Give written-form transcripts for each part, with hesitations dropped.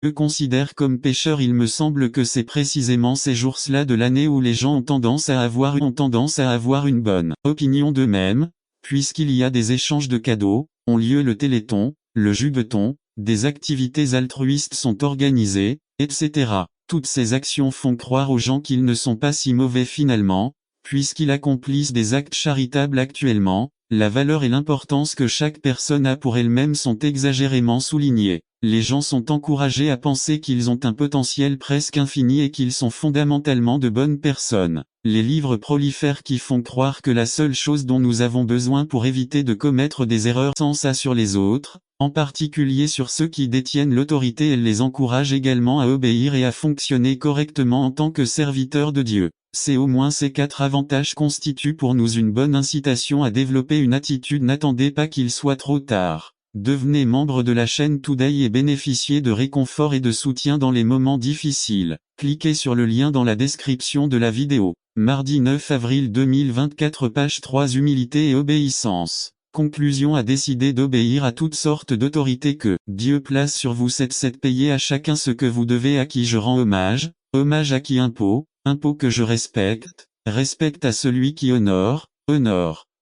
eux considèrent comme pécheurs. Il me semble que c'est précisément ces jours-là de l'année où les gens ont tendance à avoir une bonne opinion d'eux-mêmes, puisqu'il y a des échanges de cadeaux, ont lieu le téléthon, le jugueton, des activités altruistes sont organisées, etc. Toutes ces actions font croire aux gens qu'ils ne sont pas si mauvais finalement, puisqu'ils accomplissent des actes charitables actuellement. La valeur et l'importance que chaque personne a pour elle-même sont exagérément soulignées. Les gens sont encouragés à penser qu'ils ont un potentiel presque infini et qu'ils sont fondamentalement de bonnes personnes. Les livres prolifèrent qui font croire que la seule chose dont nous avons besoin pour éviter de commettre des erreurs sans ça sur les autres, en particulier sur ceux qui détiennent l'autorité, elle les encourage également à obéir et à fonctionner correctement en tant que serviteurs de Dieu. C'est au moins ces 4 avantages constituent pour nous une bonne incitation à développer une attitude. N'attendez pas qu'il soit trop tard. Devenez membre de la chaîne Today et bénéficiez de réconfort et de soutien dans les moments difficiles. Cliquez sur le lien dans la description de la vidéo. Mardi 9 avril 2024, page 3, humilité et obéissance. Conclusion: a décidé d'obéir à toutes sortes d'autorités que Dieu place sur vous. 7 Payez à chacun ce que vous devez. À qui je rends hommage? Hommage à qui? Impôt que je respecte à celui qui honore.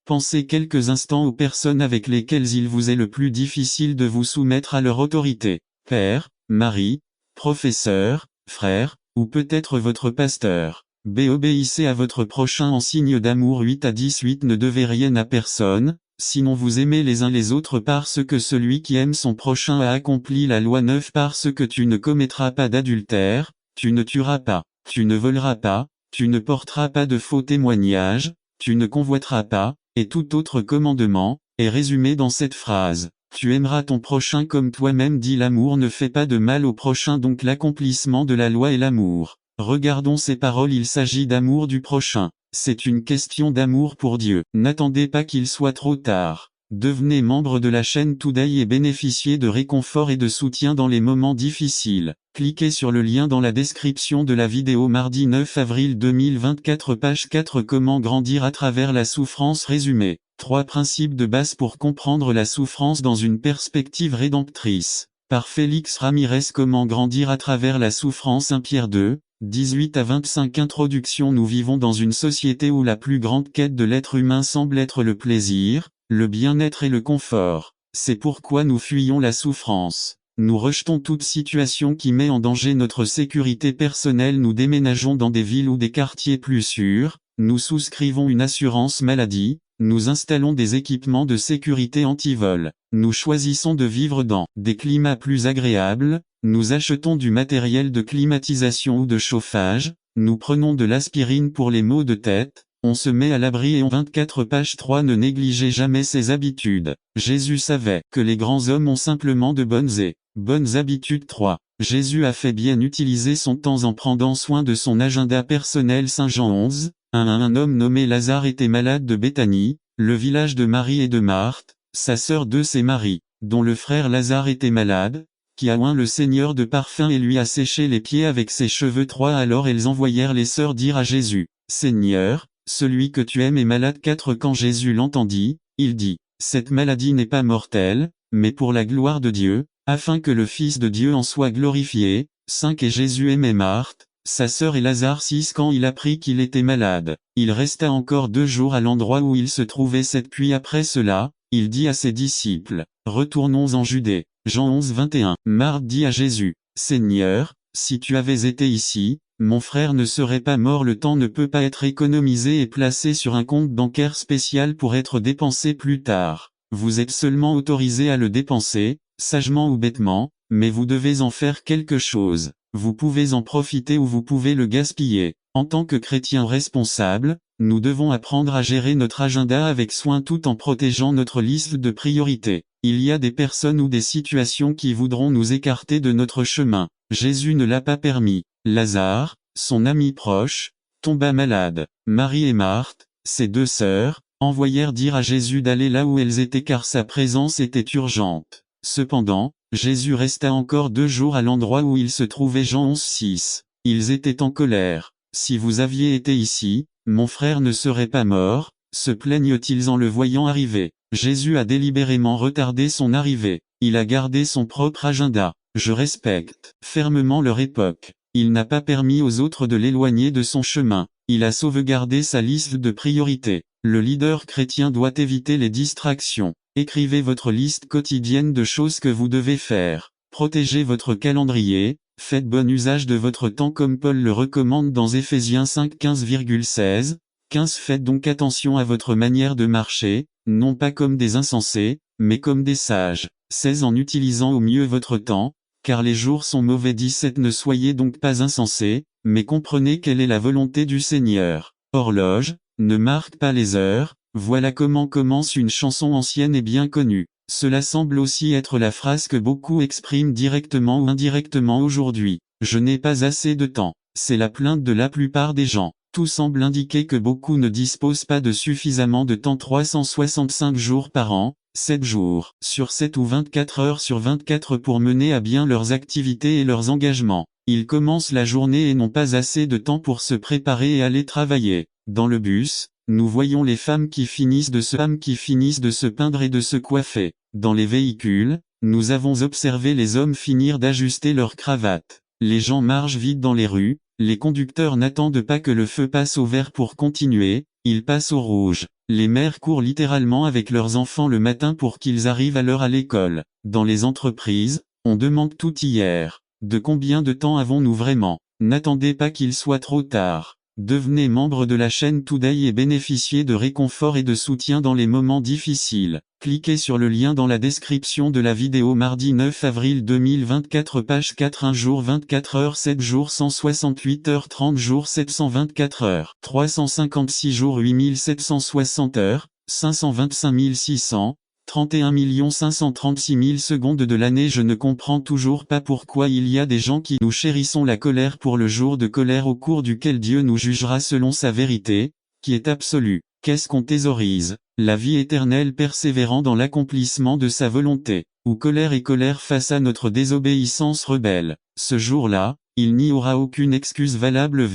Pensez quelques instants aux personnes avec lesquelles il vous est le plus difficile de vous soumettre à leur autorité. Père, mari, professeur, frère, ou peut-être votre pasteur. Obéissez à votre prochain en signe d'amour. 8 à 18 Ne devez rien à personne, sinon vous aimez les uns les autres parce que celui qui aime son prochain a accompli la loi. 9 Parce que tu ne commettras pas d'adultère, tu ne tueras pas, tu ne voleras pas, tu ne porteras pas de faux témoignages, tu ne convoiteras pas, et tout autre commandement, est résumé dans cette phrase. Tu aimeras ton prochain comme toi-même. Dit l'amour ne fait pas de mal au prochain, donc l'accomplissement de la loi est l'amour. Regardons ces paroles, il s'agit d'amour du prochain. C'est une question d'amour pour Dieu. N'attendez pas qu'il soit trop tard. Devenez membre de la chaîne Today et bénéficiez de réconfort et de soutien dans les moments difficiles. Cliquez sur le lien dans la description de la vidéo. Mardi 9 avril 2024, page 4. Comment grandir à travers la souffrance? Résumé. 3 principes de base pour comprendre la souffrance dans une perspective rédemptrice. Par Félix Ramirez. Comment grandir à travers la souffrance? 1 Pierre 2, 18 à 25. Introduction. Nous vivons dans une société où la plus grande quête de l'être humain semble être le plaisir, le bien-être et le confort. C'est pourquoi nous fuyons la souffrance. Nous rejetons toute situation qui met en danger notre sécurité personnelle. Nous déménageons dans des villes ou des quartiers plus sûrs, nous souscrivons une assurance maladie, nous installons des équipements de sécurité anti-vol, nous choisissons de vivre dans des climats plus agréables, nous achetons du matériel de climatisation ou de chauffage, nous prenons de l'aspirine pour les maux de tête, on se met à l'abri et on 24 page 3 Ne négligez jamais ces habitudes. Jésus savait que les grands hommes ont simplement de bonnes habitudes. 3. Jésus a fait bien utiliser son temps en prenant soin de son agenda personnel. Saint Jean 11, 1. Un homme nommé Lazare était malade de Béthanie, le village de Marie et de Marthe, sa sœur. 2. C'est Marie, dont le frère Lazare était malade, qui a oint le Seigneur de parfum et lui a séché les pieds avec ses cheveux. 3. Alors elles envoyèrent les sœurs dire à Jésus: Seigneur, celui que tu aimes est malade. 4. Quand Jésus l'entendit, il dit: Cette maladie n'est pas mortelle, mais pour la gloire de Dieu, afin que le Fils de Dieu en soit glorifié. 5. Et Jésus aimait Marthe, sa sœur et Lazare. 6. Quand il apprit qu'il était malade, il resta encore 2 jours à l'endroit où il se trouvait. 7. Puis après cela, il dit à ses disciples: Retournons en Judée. Jean 11, 21. Marthe dit à Jésus: Seigneur, si tu avais été ici, mon frère ne serait pas mort. Le temps ne peut pas être économisé et placé sur un compte bancaire spécial pour être dépensé plus tard. Vous êtes seulement autorisé à le dépenser, sagement ou bêtement, mais vous devez en faire quelque chose. Vous pouvez en profiter ou vous pouvez le gaspiller. En tant que chrétiens responsables, nous devons apprendre à gérer notre agenda avec soin tout en protégeant notre liste de priorités. Il y a des personnes ou des situations qui voudront nous écarter de notre chemin. Jésus ne l'a pas permis. Lazare, son ami proche, tomba malade. Marie et Marthe, ses 2 sœurs, envoyèrent dire à Jésus d'aller là où elles étaient car sa présence était urgente. Cependant, Jésus resta encore 2 jours à l'endroit où il se trouvait. Jean 11, 6. Ils étaient en colère. Si vous aviez été ici, mon frère ne serait pas mort, se plaignent-ils en le voyant arriver. Jésus a délibérément retardé son arrivée. Il a gardé son propre agenda. Je respecte fermement leur époque. Il n'a pas permis aux autres de l'éloigner de son chemin. Il a sauvegardé sa liste de priorités. Le leader chrétien doit éviter les distractions. Écrivez votre liste quotidienne de choses que vous devez faire. Protégez votre calendrier. Faites bon usage de votre temps comme Paul le recommande dans Éphésiens 5 15,16. 15 Faites donc attention à votre manière de marcher, non pas comme des insensés, mais comme des sages. 16 En utilisant au mieux votre temps, car les jours sont mauvais. 17 Ne soyez donc pas insensés, mais comprenez quelle est la volonté du Seigneur. Horloge, ne marque pas les heures, voilà comment commence une chanson ancienne et bien connue. Cela semble aussi être la phrase que beaucoup expriment directement ou indirectement aujourd'hui. Je n'ai pas assez de temps. C'est la plainte de la plupart des gens. Tout semble indiquer que beaucoup ne disposent pas de suffisamment de temps. 365 jours par an, 7 jours sur 7 ou 24 heures sur 24 pour mener à bien leurs activités et leurs engagements. Ils commencent la journée et n'ont pas assez de temps pour se préparer et aller travailler. Dans le bus, nous voyons les femmes qui finissent de se peindre et de se coiffer. Dans les véhicules, nous avons observé les hommes finir d'ajuster leur cravate. Les gens marchent vite dans les rues, les conducteurs n'attendent pas que le feu passe au vert pour continuer, ils passent au rouge. Les mères courent littéralement avec leurs enfants le matin pour qu'ils arrivent à l'heure à l'école. Dans les entreprises, on demande tout hier. De combien de temps avons-nous vraiment? N'attendez pas qu'il soit trop tard. Devenez membre de la chaîne Today et bénéficiez de réconfort et de soutien dans les moments difficiles. Cliquez sur le lien dans la description de la vidéo. Mardi 9 avril 2024 page 4 1 jour 24 heures 7 jours 168 heures 30 jours 724 heures 356 jours 8760 heures 525 600 31 536 000 secondes de l'année. Je ne comprends toujours pas pourquoi il y a des gens qui nous chérissons la colère pour le jour de colère au cours duquel Dieu nous jugera selon sa vérité, qui est absolue. Qu'est-ce qu'on thésaurise? La vie éternelle persévérant dans l'accomplissement de sa volonté. Ou colère et colère face à notre désobéissance rebelle. Ce jour-là, il n'y aura aucune excuse valable.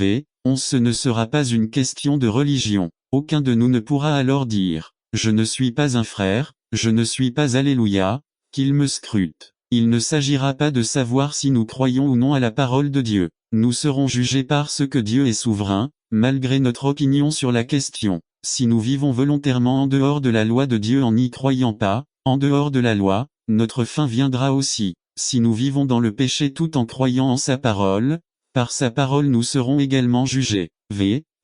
Ce ne sera pas une question de religion. Aucun de nous ne pourra alors dire « Je ne suis pas un frère ». Je ne suis pas Alléluia, qu'il me scrute. Il ne s'agira pas de savoir si nous croyons ou non à la parole de Dieu. Nous serons jugés parce que Dieu est souverain, malgré notre opinion sur la question. Si nous vivons volontairement en dehors de la loi de Dieu en n'y croyant pas, en dehors de la loi, notre fin viendra aussi. Si nous vivons dans le péché tout en croyant en sa parole, par sa parole nous serons également jugés.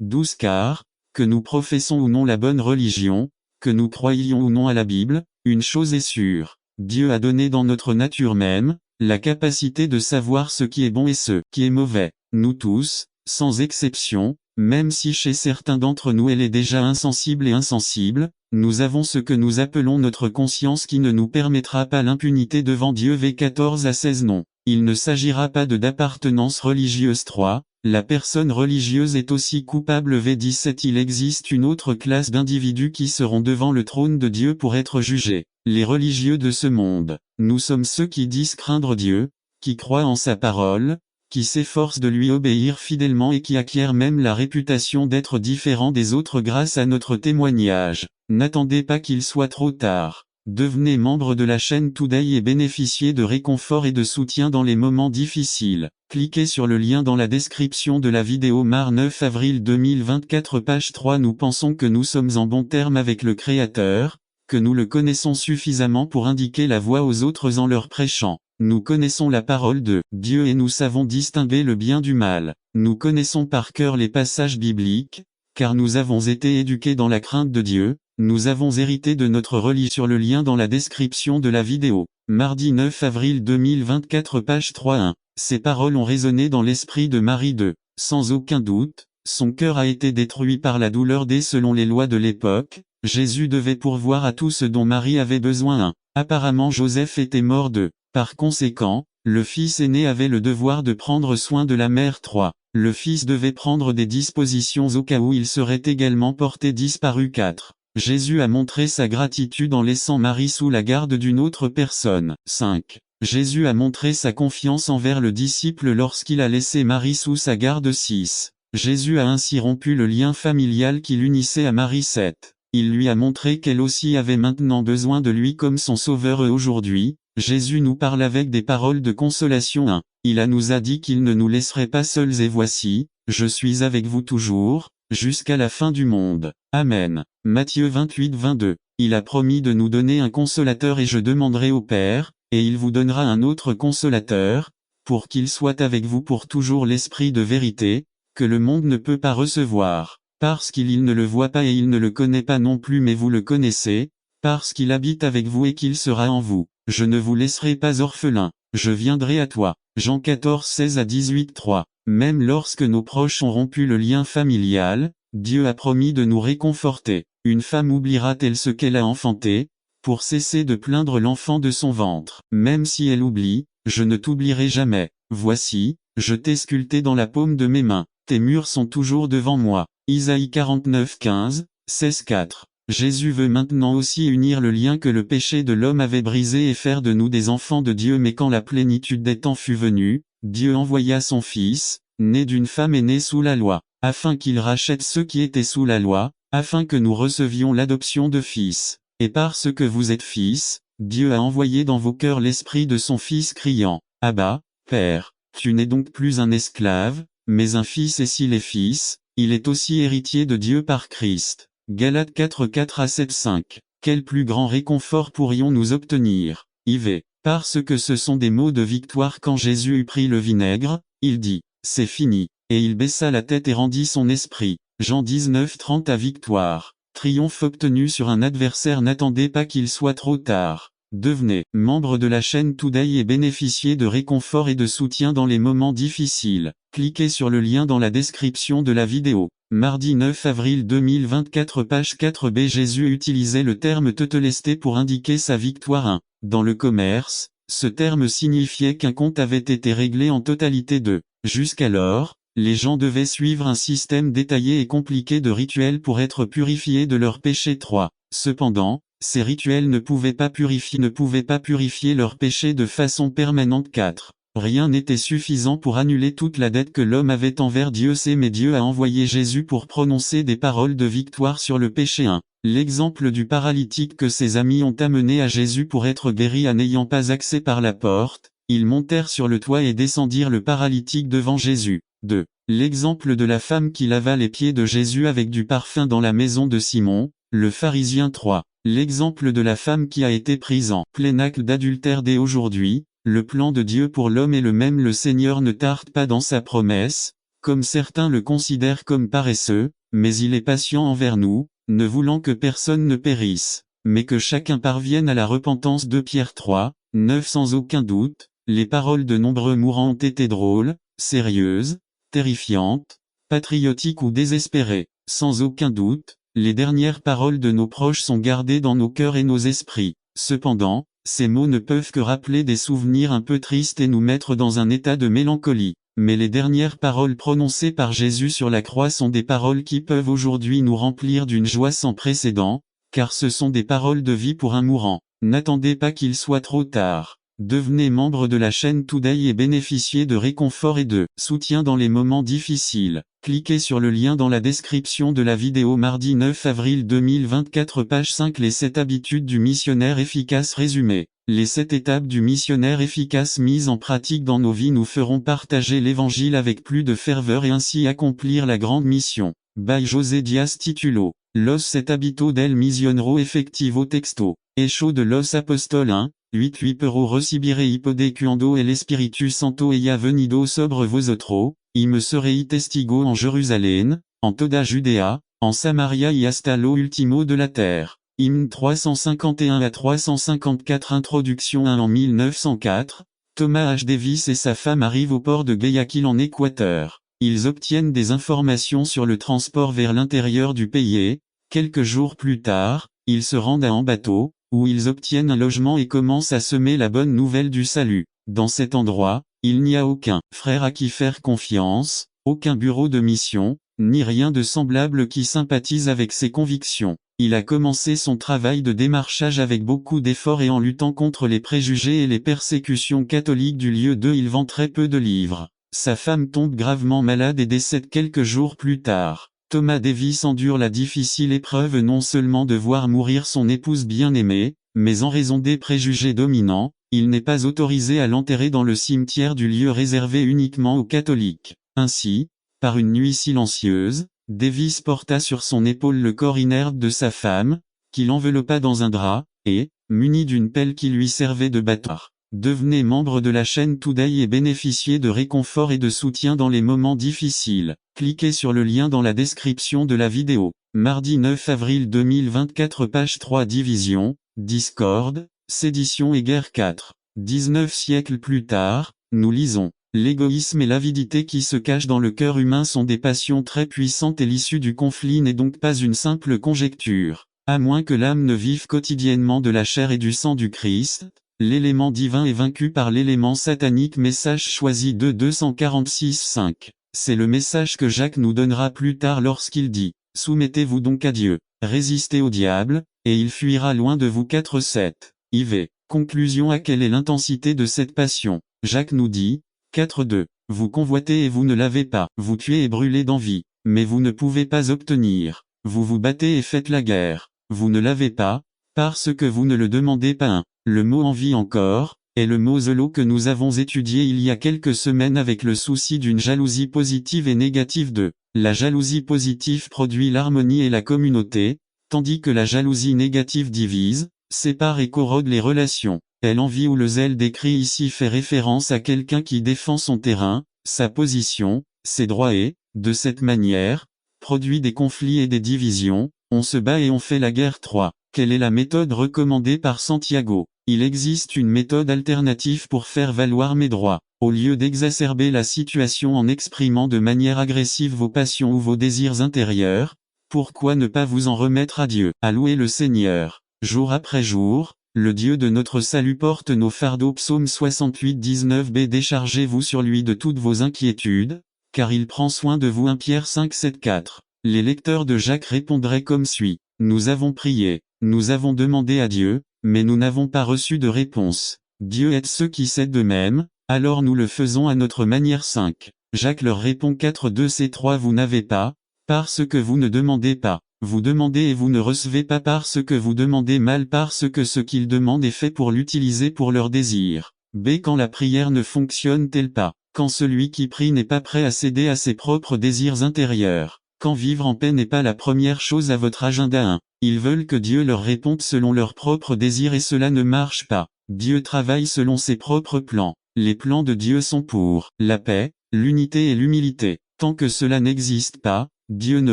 12 Car, que nous professons ou non la bonne religion, que nous croyions ou non à la Bible, une chose est sûre. Dieu a donné dans notre nature même, la capacité de savoir ce qui est bon et ce qui est mauvais. Nous tous, sans exception, même si chez certains d'entre nous elle est déjà insensible et insensible, nous avons ce que nous appelons notre conscience qui ne nous permettra pas l'impunité devant Dieu. 14 à 16 Non. Il ne s'agira pas d'appartenance religieuse. 3. La personne religieuse est aussi coupable. 17 Il existe une autre classe d'individus qui seront devant le trône de Dieu pour être jugés. Les religieux de ce monde. Nous sommes ceux qui disent craindre Dieu, qui croient en sa parole, qui s'efforcent de lui obéir fidèlement et qui acquièrent même la réputation d'être différents des autres grâce à notre témoignage. N'attendez pas qu'il soit trop tard. Devenez membre de la chaîne Today et bénéficiez de réconfort et de soutien dans les moments difficiles. Cliquez sur le lien dans la description de la vidéo. Mar 9 avril 2024 page 3 Nous pensons que nous sommes en bon terme avec le Créateur, que nous le connaissons suffisamment pour indiquer la voie aux autres en leur prêchant. Nous connaissons la parole de Dieu et nous savons distinguer le bien du mal. Nous connaissons par cœur les passages bibliques, car nous avons été éduqués dans la crainte de Dieu. Nous avons hérité de notre religion. Sur le lien dans la description de la vidéo. Mardi 9 avril 2024 page 3.1. Ces paroles ont résonné dans l'esprit de Marie de. Sans aucun doute, son cœur a été détruit par la douleur selon les lois de l'époque, Jésus devait pourvoir à tout ce dont Marie avait besoin. 1. Apparemment Joseph était mort. 2. Par conséquent, le fils aîné avait le devoir de prendre soin de la mère. 3. Le fils devait prendre des dispositions au cas où il serait également porté disparu. 4. Jésus a montré sa gratitude en laissant Marie sous la garde d'une autre personne. 5. Jésus a montré sa confiance envers le disciple lorsqu'il a laissé Marie sous sa garde. 6. Jésus a ainsi rompu le lien familial qui l'unissait à Marie. 7. Il lui a montré qu'elle aussi avait maintenant besoin de lui comme son sauveur. Aujourd'hui, Jésus nous parle avec des paroles de consolation. 1. Il nous a dit qu'il ne nous laisserait pas seuls et voici, je suis avec vous toujours, jusqu'à la fin du monde. Amen. Matthieu 28, 22. Il a promis de nous donner un consolateur et je demanderai au Père, et il vous donnera un autre consolateur, pour qu'il soit avec vous pour toujours l'Esprit de vérité, que le monde ne peut pas recevoir, parce qu'il ne le voit pas et il ne le connaît pas non plus mais vous le connaissez, parce qu'il habite avec vous et qu'il sera en vous. Je ne vous laisserai pas orphelin, je viendrai à toi. Jean 14, 16 à 18, 3. Même lorsque nos proches ont rompu le lien familial, Dieu a promis de nous réconforter. Une femme oubliera-t-elle ce qu'elle a enfanté, pour cesser de plaindre l'enfant de son ventre? Même si elle oublie, je ne t'oublierai jamais. Voici, je t'ai sculpté dans la paume de mes mains. Tes murs sont toujours devant moi. Isaïe 49, 15, 16, 4. Jésus veut maintenant aussi unir le lien que le péché de l'homme avait brisé et faire de nous des enfants de Dieu. Mais quand la plénitude des temps fut venue, Dieu envoya son Fils, né d'une femme et né sous la loi, afin qu'il rachète ceux qui étaient sous la loi, afin que nous recevions l'adoption de fils. Et parce que vous êtes fils, Dieu a envoyé dans vos cœurs l'esprit de son Fils criant, « Abba, Père ». Tu n'es donc plus un esclave, mais un fils et s'il est fils, il est aussi héritier de Dieu par Christ. Galates 4, 4 à 7, 5. Quel plus grand réconfort pourrions-nous obtenir? IV. Parce que ce sont des mots de victoire. Quand Jésus eut pris le vinaigre, il dit, « C'est fini ». Et il baissa la tête et rendit son esprit. Jean 19, 30 à victoire. Triomphe obtenu sur un adversaire. N'attendez pas qu'il soit trop tard. Devenez membre de la chaîne Today et bénéficiez de réconfort et de soutien dans les moments difficiles. Cliquez sur le lien dans la description de la vidéo. Mardi 9 avril 2024 page 4b. Jésus utilisait le terme tetelesté pour indiquer sa victoire. 1. Dans le commerce, ce terme signifiait qu'un compte avait été réglé en totalité. 2. Jusqu'alors, les gens devaient suivre un système détaillé et compliqué de rituels pour être purifiés de leurs péchés. 3. Cependant, ces rituels ne pouvaient pas purifier leurs péchés de façon permanente. 4. Rien n'était suffisant pour annuler toute la dette que l'homme avait envers Dieu. Mais Dieu a envoyé Jésus pour prononcer des paroles de victoire sur le péché. 1. L'exemple du paralytique que ses amis ont amené à Jésus pour être guéri. N'ayant pas accès par la porte, ils montèrent sur le toit et descendirent le paralytique devant Jésus. 2. L'exemple de la femme qui lava les pieds de Jésus avec du parfum dans la maison de Simon, le pharisien. 3. L'exemple de la femme qui a été prise en plein acte d'adultère. Dès aujourd'hui, le plan de Dieu pour l'homme est le même. Le Seigneur ne tarde pas dans sa promesse, comme certains le considèrent comme paresseux, mais il est patient envers nous, ne voulant que personne ne périsse, mais que chacun parvienne à la repentance. 2 Pierre 3, 9. Sans aucun doute, les paroles de nombreux mourants ont été drôles, sérieuses, terrifiantes, patriotiques ou désespérées. Sans aucun doute, les dernières paroles de nos proches sont gardées dans nos cœurs et nos esprits. Cependant, ces mots ne peuvent que rappeler des souvenirs un peu tristes et nous mettre dans un état de mélancolie. Mais les dernières paroles prononcées par Jésus sur la croix sont des paroles qui peuvent aujourd'hui nous remplir d'une joie sans précédent, car ce sont des paroles de vie pour un mourant. N'attendez pas qu'il soit trop tard. Devenez membre de la chaîne Today et bénéficiez de réconfort et de soutien dans les moments difficiles. Cliquez sur le lien dans la description de la vidéo. Mardi 9 avril 2024 page 5. Les 7 habitudes du missionnaire efficace résumé. Les 7 étapes du missionnaire efficace mises en pratique dans nos vies nous feront partager l'évangile avec plus de ferveur et ainsi accomplir la grande mission. By José Diaz Titulo. Los 7 hábitos del misionero efectivo texto. Hecho de los apóstoles 1. 8 pero recibirei poder cuando el Espíritu Santo haya venido sobre vosotros, y me seréis testigo en Jérusalem, en toda Judéa, en Samaria y hasta lo último de la terre. Hymne 351 à 354. Introduction 1. En 1904, Thomas H. Davis et sa femme arrivent au port de Guayaquil en Équateur. Ils obtiennent des informations sur le transport vers l'intérieur du pays et, quelques jours plus tard, ils se rendent en bateau, où ils obtiennent un logement et commencent à semer la bonne nouvelle du salut. Dans cet endroit, il n'y a aucun frère à qui faire confiance, aucun bureau de mission, ni rien de semblable qui sympathise avec ses convictions. Il a commencé son travail de démarchage avec beaucoup d'efforts et en luttant contre les préjugés et les persécutions catholiques du lieu. Il vend très peu de livres. Sa femme tombe gravement malade et décède quelques jours plus tard. Thomas Davis endure la difficile épreuve non seulement de voir mourir son épouse bien-aimée, mais en raison des préjugés dominants, il n'est pas autorisé à l'enterrer dans le cimetière du lieu réservé uniquement aux catholiques. Ainsi, par une nuit silencieuse, Davis porta sur son épaule le corps inerte de sa femme, qu'il enveloppa dans un drap, et, muni d'une pelle qui lui servait de bâtard, devenez membre de la chaîne Today et bénéficiez de réconfort et de soutien dans les moments difficiles. Cliquez sur le lien dans la description de la vidéo. Mardi 9 avril 2024 page 3 Division, Discorde, sédition et guerre 4. 19 siècles plus tard, nous lisons. L'égoïsme et l'avidité qui se cachent dans le cœur humain sont des passions très puissantes et l'issue du conflit n'est donc pas une simple conjecture. À moins que l'âme ne vive quotidiennement de la chair et du sang du Christ, l'élément divin est vaincu par l'élément satanique. Message choisi de 246-5. C'est le message que Jacques nous donnera plus tard lorsqu'il dit « Soumettez-vous donc à Dieu, résistez au diable, et il fuira loin de vous. 4-7. IV. Conclusion. À quelle est l'intensité de cette passion? Jacques nous dit, 4-2. Vous convoitez et vous ne l'avez pas. Vous tuez et brûlez d'envie, mais vous ne pouvez pas obtenir. Vous vous battez et faites la guerre. Vous ne l'avez pas, parce que vous ne le demandez pas. 1. Le mot envie encore, est le mot zelo que nous avons étudié il y a quelques semaines avec le souci d'une jalousie positive et négative. 2. La jalousie positive produit l'harmonie et la communauté, tandis que la jalousie négative divise, sépare et corrode les relations. L'envie ou le zèle décrit ici fait référence à quelqu'un qui défend son terrain, sa position, ses droits et, de cette manière, produit des conflits et des divisions. On se bat et on fait la guerre. 3. Quelle est la méthode recommandée par Santiago? Il existe une méthode alternative pour faire valoir mes droits. Au lieu d'exacerber la situation en exprimant de manière agressive vos passions ou vos désirs intérieurs, pourquoi ne pas vous en remettre à Dieu? À louer le Seigneur. Jour après jour, le Dieu de notre salut porte nos fardeaux. Psaume 68-19b. Déchargez-vous sur lui de toutes vos inquiétudes, car il prend soin de vous. 1 Pierre 5-7-4. Les lecteurs de Jacques répondraient comme suit. Nous avons prié, nous avons demandé à Dieu, mais nous n'avons pas reçu de réponse. Dieu aide ceux qui s'aident d'eux-mêmes, alors nous le faisons à notre manière. 5. Jacques leur répond 4-2-C3. Vous n'avez pas, parce que vous ne demandez pas. Vous demandez et vous ne recevez pas parce que vous demandez mal, parce que ce qu'ils demandent est fait pour l'utiliser pour leurs désirs. B. Quand la prière ne fonctionne-t-elle pas? Quand celui qui prie n'est pas prêt à céder à ses propres désirs intérieurs. Quand vivre en paix n'est pas la première chose à votre agenda. 1. Ils veulent que Dieu leur réponde selon leurs propres désirs et cela ne marche pas. Dieu travaille selon ses propres plans. Les plans de Dieu sont pour la paix, l'unité et l'humilité. Tant que cela n'existe pas, Dieu ne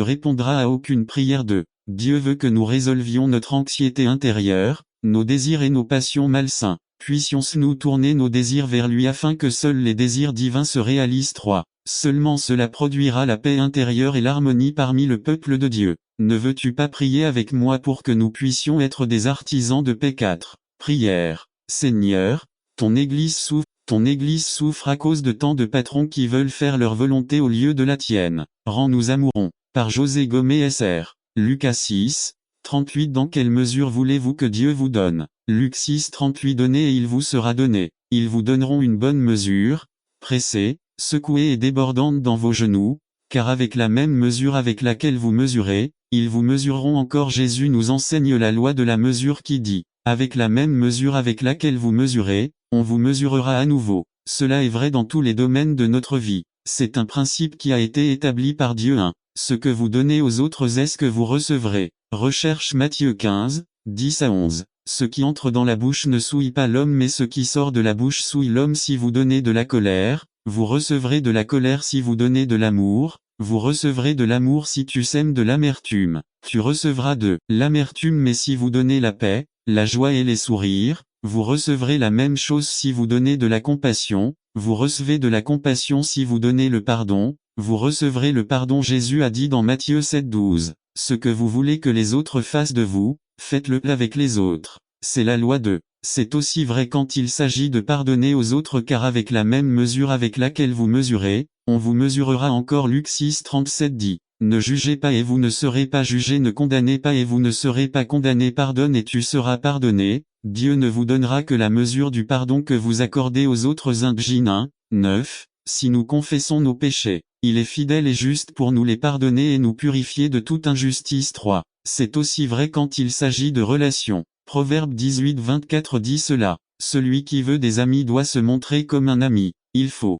répondra à aucune prière. 2. Dieu veut que nous résolvions notre anxiété intérieure, nos désirs et nos passions malsains. Puissions-nous tourner nos désirs vers lui afin que seuls les désirs divins se réalisent. 3. Seulement cela produira la paix intérieure et l'harmonie parmi le peuple de Dieu. Ne veux-tu pas prier avec moi pour que nous puissions être des artisans de paix? 4. Prière. Seigneur, ton Église souffre à cause de tant de patrons qui veulent faire leur volonté au lieu de la tienne. Rends-nous amoureux. Par José Gomez Sr. Lucas 6, 38. Dans quelle mesure voulez-vous que Dieu vous donne? Luc 6, 38. Donnez et il vous sera donné. Ils vous donneront une bonne mesure, pressée, secouée et débordante dans vos genoux, car avec la même mesure avec laquelle vous mesurez, ils vous mesureront encore. Jésus nous enseigne la loi de la mesure qui dit, avec la même mesure avec laquelle vous mesurez, on vous mesurera à nouveau. Cela est vrai dans tous les domaines de notre vie. C'est un principe qui a été établi par Dieu. 1. Ce que vous donnez aux autres est ce que vous recevrez. Recherche Matthieu 15, 10-11. Ce qui entre dans la bouche ne souille pas l'homme mais ce qui sort de la bouche souille l'homme. Si vous donnez de la colère, vous recevrez de la colère. Si vous donnez de l'amour, vous recevrez de l'amour. Si tu sèmes de l'amertume, tu recevras de l'amertume. Mais si vous donnez la paix, la joie et les sourires, vous recevrez la même chose. Si vous donnez de la compassion, vous recevez de la compassion. Si vous donnez le pardon, vous recevrez le pardon. Jésus a dit dans Matthieu 7-12, ce que vous voulez que les autres fassent de vous, faites-le avec les autres. C'est la loi de. C'est aussi vrai quand il s'agit de pardonner aux autres car avec la même mesure avec laquelle vous mesurez, on vous mesurera encore. Luc 6-37 dit, ne jugez pas et vous ne serez pas jugés, ne condamnez pas et vous ne serez pas condamnés, pardonne et tu seras pardonné. Dieu ne vous donnera que la mesure du pardon que vous accordez aux autres. 1 Jean 1, 9. Si nous confessons nos péchés, il est fidèle et juste pour nous les pardonner et nous purifier de toute injustice. 3. C'est aussi vrai quand il s'agit de relations. Proverbe 18-24 dit cela. Celui qui veut des amis doit se montrer comme un ami.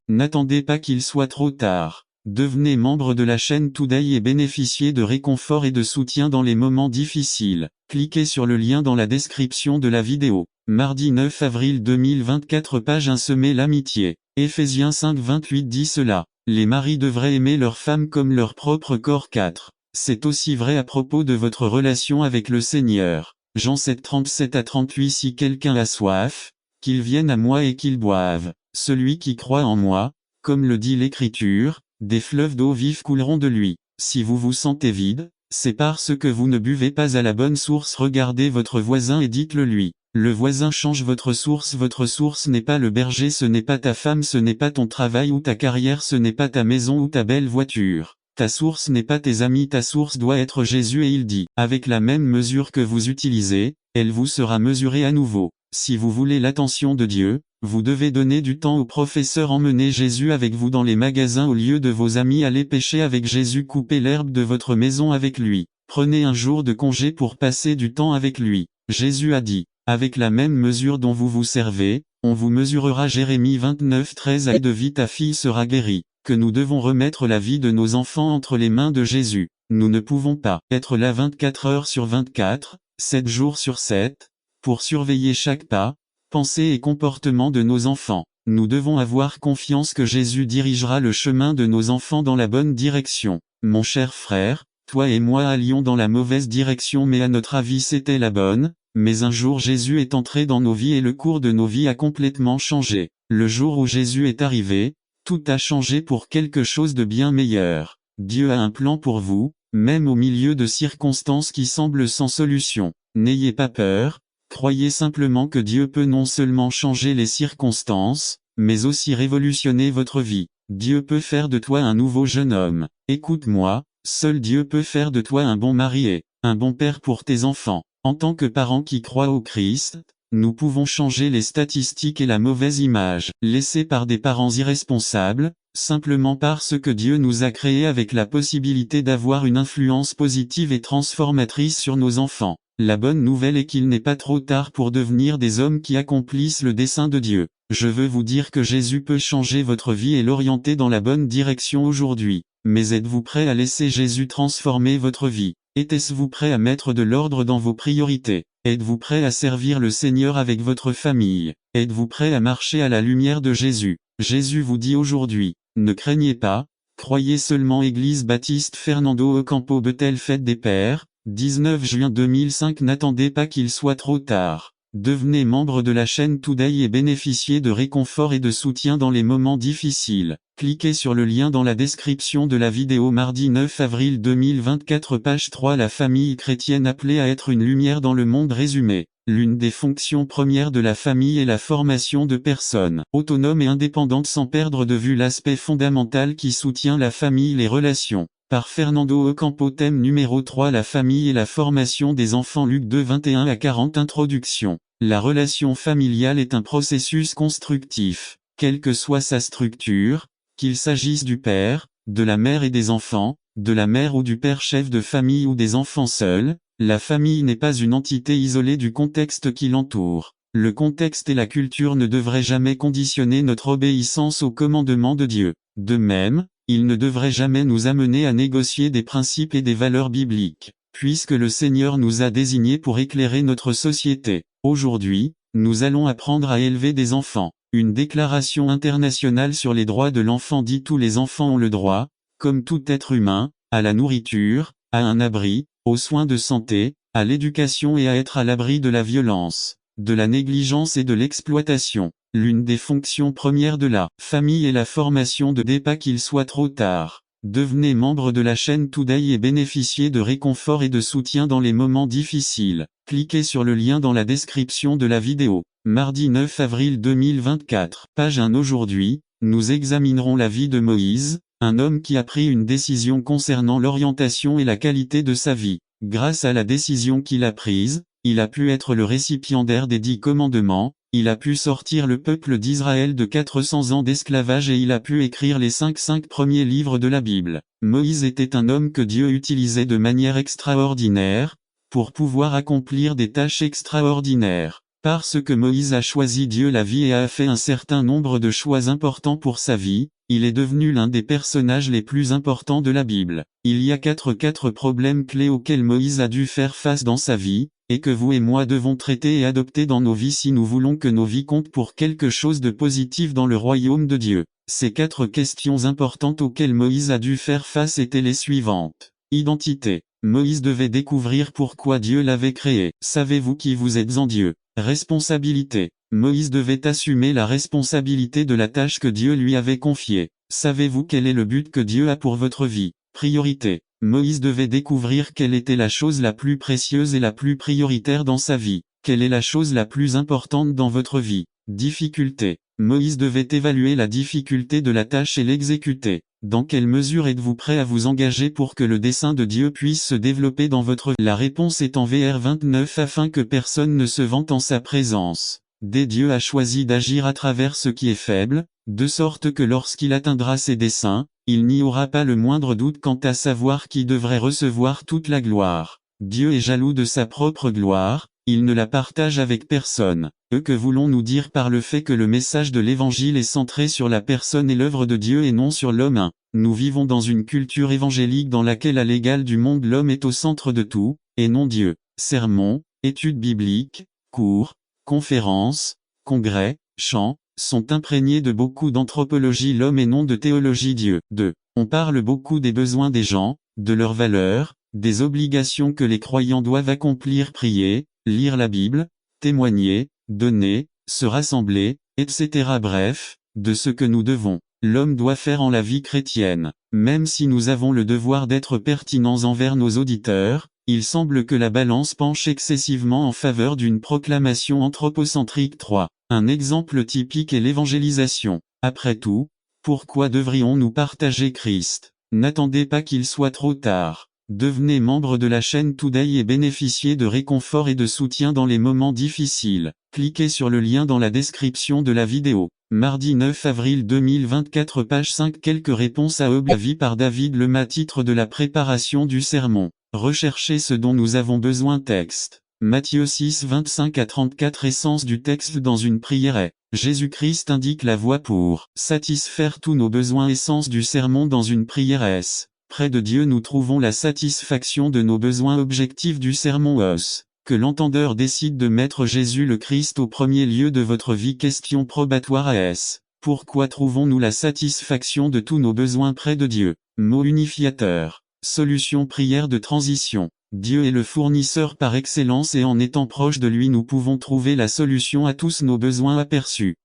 N'attendez pas qu'il soit trop tard. Devenez membre de la chaîne Today et bénéficiez de réconfort et de soutien dans les moments difficiles. Cliquez sur le lien dans la description de la vidéo. Mardi 9 avril 2024 page 1 Semer l'amitié. Éphésiens 5-28 dit cela. Les maris devraient aimer leurs femmes comme leur propre corps. 4. C'est aussi vrai à propos de votre relation avec le Seigneur. Jean 7-37-38 Si quelqu'un a soif, qu'il vienne à moi et qu'il boive. Celui qui croit en moi, comme le dit l'Écriture, des fleuves d'eau vive couleront de lui. Si vous vous sentez vide, c'est parce que vous ne buvez pas à la bonne source. Regardez votre voisin et dites-le lui. Le voisin change votre source. Votre source n'est pas le berger, ce n'est pas ta femme, ce n'est pas ton travail ou ta carrière, ce n'est pas ta maison ou ta belle voiture. Ta source n'est pas tes amis, ta source doit être Jésus et il dit, avec la même mesure que vous utilisez, elle vous sera mesurée à nouveau. Si vous voulez l'attention de Dieu, vous devez donner du temps au professeur, emmenez Jésus avec vous dans les magasins au lieu de vos amis, allez pêcher avec Jésus, coupez l'herbe de votre maison avec lui. Prenez un jour de congé pour passer du temps avec lui. Jésus a dit, avec la même mesure dont vous vous servez, on vous mesurera. Jérémie 29-13 À de vie ta fille sera guérie. Que nous devons remettre la vie de nos enfants entre les mains de Jésus. Nous ne pouvons pas être là 24 heures sur 24, 7 jours sur 7, pour surveiller chaque pas, pensée et comportement de nos enfants. Nous devons avoir confiance que Jésus dirigera le chemin de nos enfants dans la bonne direction. Mon cher frère, toi et moi allions dans la mauvaise direction, mais à notre avis c'était la bonne. Mais un jour Jésus est entré dans nos vies et le cours de nos vies a complètement changé. Le jour où Jésus est arrivé, tout a changé pour quelque chose de bien meilleur. Dieu a un plan pour vous, même au milieu de circonstances qui semblent sans solution. N'ayez pas peur, croyez simplement que Dieu peut non seulement changer les circonstances, mais aussi révolutionner votre vie. Dieu peut faire de toi un nouveau jeune homme. Écoute-moi, seul Dieu peut faire de toi un bon mari et un bon père pour tes enfants. En tant que parents qui croient au Christ, nous pouvons changer les statistiques et la mauvaise image laissée par des parents irresponsables, simplement parce que Dieu nous a créés avec la possibilité d'avoir une influence positive et transformatrice sur nos enfants. La bonne nouvelle est qu'il n'est pas trop tard pour devenir des hommes qui accomplissent le dessein de Dieu. Je veux vous dire que Jésus peut changer votre vie et l'orienter dans la bonne direction aujourd'hui. Mais êtes-vous prêt à laisser Jésus transformer votre vie? Êtes-vous prêt à mettre de l'ordre dans vos priorités? Êtes-vous prêt à servir le Seigneur avec votre famille? Êtes-vous prêt à marcher à la lumière de Jésus? Jésus vous dit aujourd'hui, ne craignez pas, croyez seulement. Église Baptiste Fernando Ocampo Bethel Fête des Pères, 19 juin 2005. N'attendez pas qu'il soit trop tard. Devenez membre de la chaîne Today et bénéficiez de réconfort et de soutien dans les moments difficiles. Cliquez sur le lien dans la description de la vidéo. Mardi 9 avril 2024 page 3 La famille chrétienne appelée à être une lumière dans le monde. Résumé. L'une des fonctions premières de la famille est la formation de personnes autonomes et indépendantes sans perdre de vue l'aspect fondamental qui soutient la famille, les relations. Par Fernando Ocampo. Thème numéro 3 La famille et la formation des enfants. Luc 2 21-40 Introduction. La relation familiale est un processus constructif, quelle que soit sa structure, qu'il s'agisse du père, de la mère et des enfants, de la mère ou du père chef de famille ou des enfants seuls. La famille n'est pas une entité isolée du contexte qui l'entoure. Le contexte et la culture ne devraient jamais conditionner notre obéissance aux commandements de Dieu. De même, ils ne devraient jamais nous amener à négocier des principes et des valeurs bibliques, puisque le Seigneur nous a désignés pour éclairer notre société. Aujourd'hui, nous allons apprendre à élever des enfants. Une déclaration internationale sur les droits de l'enfant dit tous les enfants ont le droit, comme tout être humain, à la nourriture, à un abri, aux soins de santé, à l'éducation et à être à l'abri de la violence, de la négligence et de l'exploitation. L'une des fonctions premières de la famille est la formation de dès pas qu'il soit trop tard. Devenez membre de la chaîne Today et bénéficiez de réconfort et de soutien dans les moments difficiles. Cliquez sur le lien dans la description de la vidéo. Mardi 9 avril 2024. Page 1 Aujourd'hui, nous examinerons la vie de Moïse, un homme qui a pris une décision concernant l'orientation et la qualité de sa vie. Grâce à la décision qu'il a prise, il a pu être le récipiendaire des 10 commandements, il a pu sortir le peuple d'Israël de 400 ans d'esclavage et il a pu écrire les 5 premiers livres de la Bible. Moïse était un homme que Dieu utilisait de manière extraordinaire, pour pouvoir accomplir des tâches extraordinaires. Parce que Moïse a choisi Dieu la vie et a fait un certain nombre de choix importants pour sa vie, il est devenu l'un des personnages les plus importants de la Bible. Il y a quatre problèmes clés auxquels Moïse a dû faire face dans sa vie, et que vous et moi devons traiter et adopter dans nos vies si nous voulons que nos vies comptent pour quelque chose de positif dans le royaume de Dieu. Ces 4 questions importantes auxquelles Moïse a dû faire face étaient les suivantes. Identité. Moïse devait découvrir pourquoi Dieu l'avait créé. Savez-vous qui vous êtes en Dieu? Responsabilité. Moïse devait assumer la responsabilité de la tâche que Dieu lui avait confiée. Savez-vous quel est le but que Dieu a pour votre vie? Priorité. Moïse devait découvrir quelle était la chose la plus précieuse et la plus prioritaire dans sa vie. Quelle est la chose la plus importante dans votre vie? Difficulté. Moïse devait évaluer la difficulté de la tâche et l'exécuter. Dans quelle mesure êtes-vous prêt à vous engager pour que le dessein de Dieu puisse se développer dans votre vie? La réponse est en vers 29 afin que personne ne se vante en sa présence. Dieu a choisi d'agir à travers ce qui est faible, de sorte que lorsqu'il atteindra ses desseins, il n'y aura pas le moindre doute quant à savoir qui devrait recevoir toute la gloire. Dieu est jaloux de sa propre gloire, il ne la partage avec personne. Que voulons-nous dire par le fait que le message de l'Évangile est centré sur la personne et l'œuvre de Dieu et non sur l'homme? Nous vivons dans une culture évangélique dans laquelle à l'égal du monde l'homme est au centre de tout, et non Dieu. Sermons, études bibliques, cours, conférences, congrès, chants, sont imprégnés de beaucoup d'anthropologie l'homme et non de théologie Dieu. 2. On parle beaucoup des besoins des gens, de leurs valeurs, des obligations que les croyants doivent accomplir, prier, lire la Bible, témoigner, donner, se rassembler, etc. Bref, de ce que nous devons. L'homme doit faire en la vie chrétienne. Même si nous avons le devoir d'être pertinents envers nos auditeurs, il semble que la balance penche excessivement en faveur d'une proclamation anthropocentrique. 3. Un exemple typique est l'évangélisation. Après tout, pourquoi devrions-nous partager Christ? N'attendez pas qu'il soit trop tard. Devenez membre de la chaîne Today et bénéficiez de réconfort et de soutien dans les moments difficiles. Cliquez sur le lien dans la description de la vidéo. Mardi 9 avril 2024 page 5 quelques réponses à Job. Avis par David Lema. Titre de la préparation du sermon. Recherchez ce dont nous avons besoin. Texte. Matthieu 6 25 à 34. Essence du texte dans une prière est. Jésus-Christ indique la voie pour satisfaire tous nos besoins. Essence du sermon dans une prière est. Près de Dieu nous trouvons la satisfaction de nos besoins. Objectif du sermon est. Que l'entendeur décide de mettre Jésus le Christ au premier lieu de votre vie. Question probatoire est. Pourquoi trouvons-nous la satisfaction de tous nos besoins près de Dieu? Mot unificateur. Solution. Prière de transition. Dieu est le fournisseur par excellence et en étant proche de lui nous pouvons trouver la solution à tous nos besoins aperçus.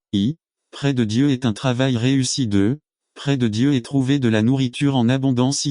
Près de Dieu est un travail réussi. 2. Près de Dieu est trouvé de la nourriture en abondance.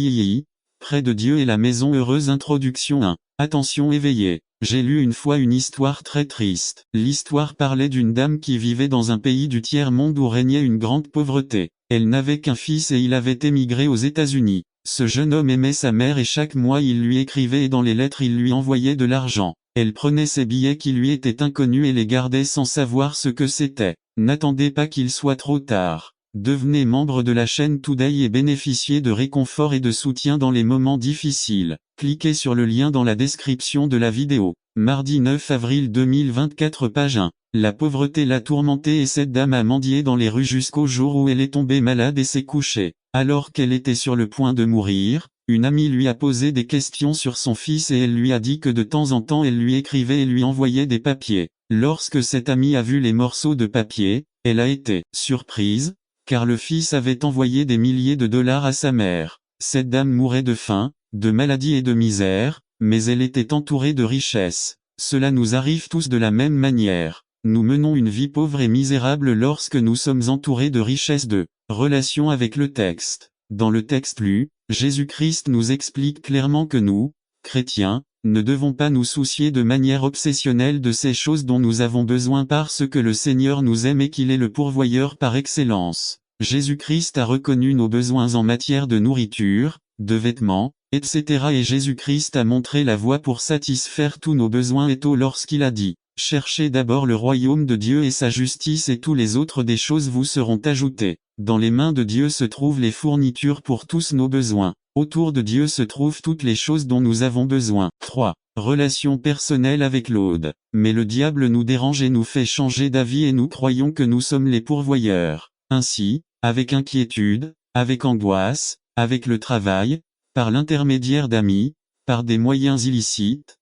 Près de Dieu est la maison heureuse. Introduction 1. Attention éveillée. J'ai lu une fois une histoire très triste. L'histoire parlait d'une dame qui vivait dans un pays du tiers-monde où régnait une grande pauvreté. Elle n'avait qu'un fils et il avait émigré aux États-Unis. Ce jeune homme aimait sa mère et chaque mois il lui écrivait et dans les lettres il lui envoyait de l'argent. Elle prenait ces billets qui lui étaient inconnus et les gardait sans savoir ce que c'était. N'attendez pas qu'il soit trop tard. Devenez membre de la chaîne Today et bénéficiez de réconfort et de soutien dans les moments difficiles. Cliquez sur le lien dans la description de la vidéo. Mardi 9 avril 2024 page 1. La pauvreté l'a tourmentée et cette dame a mendié dans les rues jusqu'au jour où elle est tombée malade et s'est couchée. Alors qu'elle était sur le point de mourir, une amie lui a posé des questions sur son fils et elle lui a dit que de temps en temps elle lui écrivait et lui envoyait des papiers. Lorsque cette amie a vu les morceaux de papier, elle a été surprise, car le fils avait envoyé des milliers de dollars à sa mère. Cette dame mourait de faim, de maladie et de misère, mais elle était entourée de richesses. Cela nous arrive tous de la même manière. Nous menons une vie pauvre et misérable lorsque nous sommes entourés de richesses. De relation avec le texte. Dans le texte lu, Jésus-Christ nous explique clairement que nous, chrétiens, ne devons pas nous soucier de manière obsessionnelle de ces choses dont nous avons besoin parce que le Seigneur nous aime et qu'il est le pourvoyeur par excellence. Jésus-Christ a reconnu nos besoins en matière de nourriture, de vêtements, etc. et Jésus-Christ a montré la voie pour satisfaire tous nos besoins et tôt lorsqu'il a dit « Cherchez d'abord le royaume de Dieu et sa justice et tous les autres des choses vous seront ajoutées ». Dans les mains de Dieu se trouvent les fournitures pour tous nos besoins. Autour de Dieu se trouvent toutes les choses dont nous avons besoin. 3. Relation personnelle avec l'Aude. Mais le diable nous dérange et nous fait changer d'avis et nous croyons que nous sommes les pourvoyeurs. Ainsi, avec inquiétude, avec angoisse, avec le travail, par l'intermédiaire d'amis, par des moyens illicites,